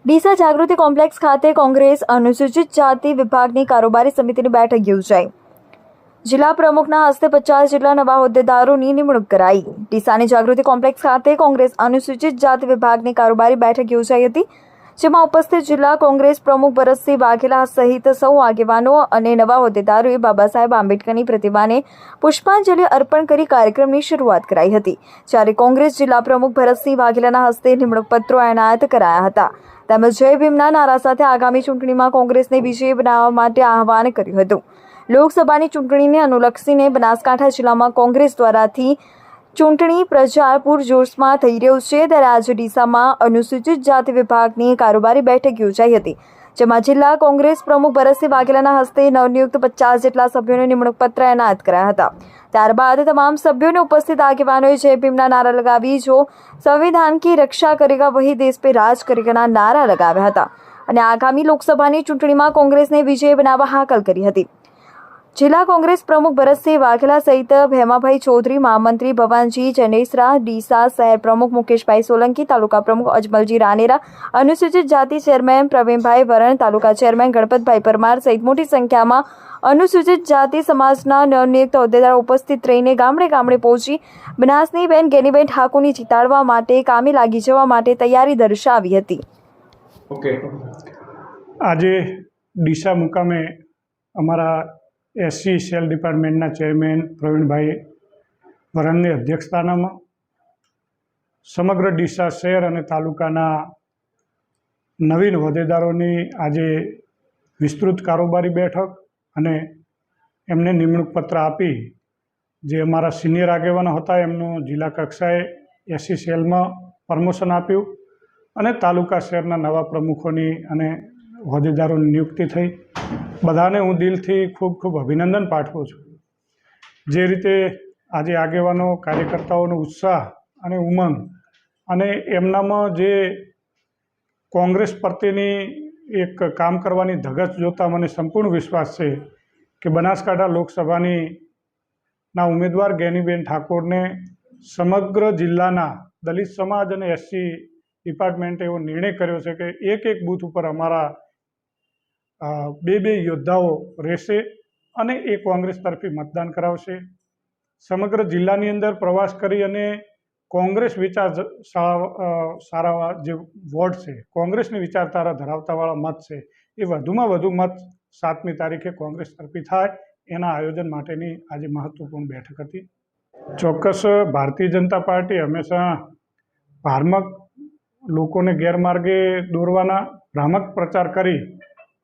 ડીસા જાગૃતિ complex ખાતે કોંગ્રેસ અનુસૂચિત જાતિ વિભાગની કારોબારી સમિતિની બેઠક યોજાઈ। જિલ્લા પ્રમુખના હસ્તે 50 જેટલા નવા હોદ્દેદારોની નિમણૂક કરાઈ। ડીસાની જાગૃતિ કોમ્પ્લેક્સ ખાતે કોંગ્રેસ અનુસૂચિત જાતિ વિભાગની કારોબારી બેઠક યોજાઈ હતી, જેમાં ઉપસ્થિત જિલ્લા કોંગ્રેસ પ્રમુખ ભરતસિંહ વાઘેલા સહિત સૌ આગેવાનો અને નવા હોદ્દેદારોએ બાબા સાહેબ આંબેડકરની પ્રતિમાને પુષ્પાંજલિ અર્પણ કરી કાર્યક્રમની શરૂઆત કરાઈ હતી। જ્યારે કોંગ્રેસ જિલ્લા પ્રમુખ ભરતસિંહ વાઘેલાના હસ્તે નિમણૂક પત્રો એનાયત કરાયા હતા, તેમજ જય ભીમના નારા સાથે આગામી ચૂંટણીમાં કોંગ્રેસને વિજયી બનાવવા માટે આહવાન કર્યું હતું। લોકસભાની ચૂંટણીને અનુલક્ષીને બનાસકાંઠા જિલ્લામાં કોંગ્રેસ દ્વારાથી ચૂંટણી પ્રચાર પૂરજોશમાં થઈ રહ્યો છે, ત્યારે આજે ડીસામાં અનુસૂચિત જાતિ વિભાગની કારોબારી બેઠક યોજાઈ હતી, જેમાં જિલ્લા કોંગ્રેસ પ્રમુખ ભરતસિંહ વાઘેલાના હસ્તે નવનિયુક્ત 50 જેટલા સભ્યોને નિમણૂક પત્ર એનાયત કરાયા હતા। ત્યારબાદ તમામ સભ્યોને ઉપસ્થિત આગેવાનોએ જય ભીમના નારા લગાવી જો સંવિધાન કી રક્ષા કરેગા વહી દેશ पे રાજ કરેગાના નારા લગાવ્યા હતા અને આગામી લોકસભાની ચૂંટણીમાં કોંગ્રેસને વિજય બનાવવા હાકલ કરી હતી। જિલ્લા કોંગ્રેસ પ્રમુખ ભરતસિંહ વાઘેલા સહિત ભેમાભાઈ ચૌધરી, મહામંત્રી ભવાનજી ચનેસરા, ડીસા શહેર પ્રમુખ મુકેશભાઈ સોલંકી, તાલુકા પ્રમુખ અજમલજી રાનેરા, અનુસૂચિત જાતિ ચેરમેન પ્રવીણભાઈ વરણ, તાલુકા ચેરમેન ગણપતભાઈ પરમાર સહિત મોટી સંખ્યામાં અનુસૂચિત જાતિ સમાજના નવનિયુક્ત હોદ્દેદારો ઉપસ્થિત રહીને ગામડે ગામડે પહોંચી બનાસની બેન ગેનીબેન ઠાકોરને જીતાડવા માટે કામે લાગી જવા માટે તૈયારી દર્શાવી હતી। આજે ડીસા મુકામે અમારા એસસી સેલ ડિપાર્ટમેન્ટના ચેરમેન પ્રવીણભાઈ વરણની અધ્યક્ષતામાં સમગ્ર ડીસા શહેર અને તાલુકાના નવીન હોદ્દેદારોની આજે વિસ્તૃત કારોબારી બેઠક અને એમને નિમણૂક પત્ર આપી જે અમારા સિનિયર આગેવાનો હતા એમનું જિલ્લા કક્ષાએ એસસી સેલમાં પ્રમોશન આપ્યું અને તાલુકા શહેરના નવા પ્રમુખોની અને હોદ્દેદારોની નિયુક્તિ થઈ। બધાને હું દિલથી ખૂબ ખૂબ અભિનંદન પાઠવું છું। જે રીતે આજે આગેવાનો કાર્યકર્તાઓનો ઉત્સાહ અને ઉમંગ અને એમનામાં જે કોંગ્રેસ પ્રત્યેની એક કામ કરવાની ધગશ જોતાં મને સંપૂર્ણ વિશ્વાસ છે કે બનાસકાંઠા લોકસભાની ઉમેદવાર ગેનીબેન ઠાકોરને સમગ્ર જિલ્લાના દલિત સમાજ અને એસસી ડિપાર્ટમેન્ટે એવો નિર્ણય કર્યો છે કે એક બૂથ ઉપર અમારા બે યોદ્ધાઓ રહેશે અને એ કોંગ્રેસ તરફી મતદાન કરાવશે। સમગ્ર જિલ્લાની અંદર પ્રવાસ કરી અને કોંગ્રેસ સારા જે વોર્ડ છે, કોંગ્રેસની વિચારધારા ધરાવતાવાળા મત છે, એ વધુમાં વધુ મત 7મી તારીખે કોંગ્રેસ તરફી થાય એના આયોજન માટેની આજે મહત્વપૂર્ણ બેઠક હતી। ચોક્કસ ભારતીય જનતા પાર્ટી હંમેશા ભ્રામક લોકોને ગેરમાર્ગે દોરવાના ભ્રામક પ્રચાર કરી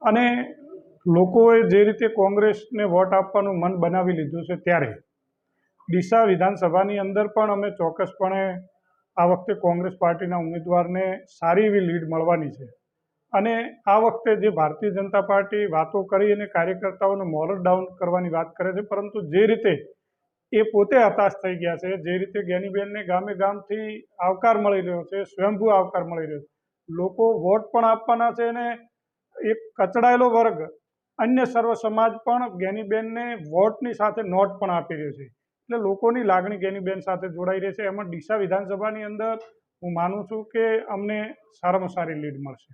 અને લોકોએ જે રીતે કોંગ્રેસને વોટ આપવાનું મન બનાવી લીધું છે, ત્યારે ડીસા વિધાનસભાની અંદર પણ અમે ચોક્કસપણે આ વખતે કોંગ્રેસ પાર્ટીના ઉમેદવારને સારી એવી લીડ મળવાની છે અને આ વખતે જે ભારતીય જનતા પાર્ટી વાતો કરી અને કાર્યકર્તાઓને મોરલ ડાઉન કરવાની વાત કરે છે, પરંતુ જે રીતે એ પોતે હતાશ થઈ ગયા છે, જે રીતે જ્ઞાનીબેનને ગામે ગામથી આવકાર મળી રહ્યો છે, સ્વયંભૂ આવકાર મળી રહ્યો છે, લોકો વોટ પણ આપવાના છે અને એક કચડાયેલો વર્ગ અન્ય સર્વ સમાજ પણ જ્ઞાનીબેનને વોટની સાથે નોટ પણ આપી રહ્યો છે, એટલે લોકોની લાગણી જ્ઞાનીબેન સાથે જોડાઈ રહી છે। એમાં ડીસા વિધાનસભાની અંદર હું માનું છું કે અમને સારામાં સારી લીડ મળશે।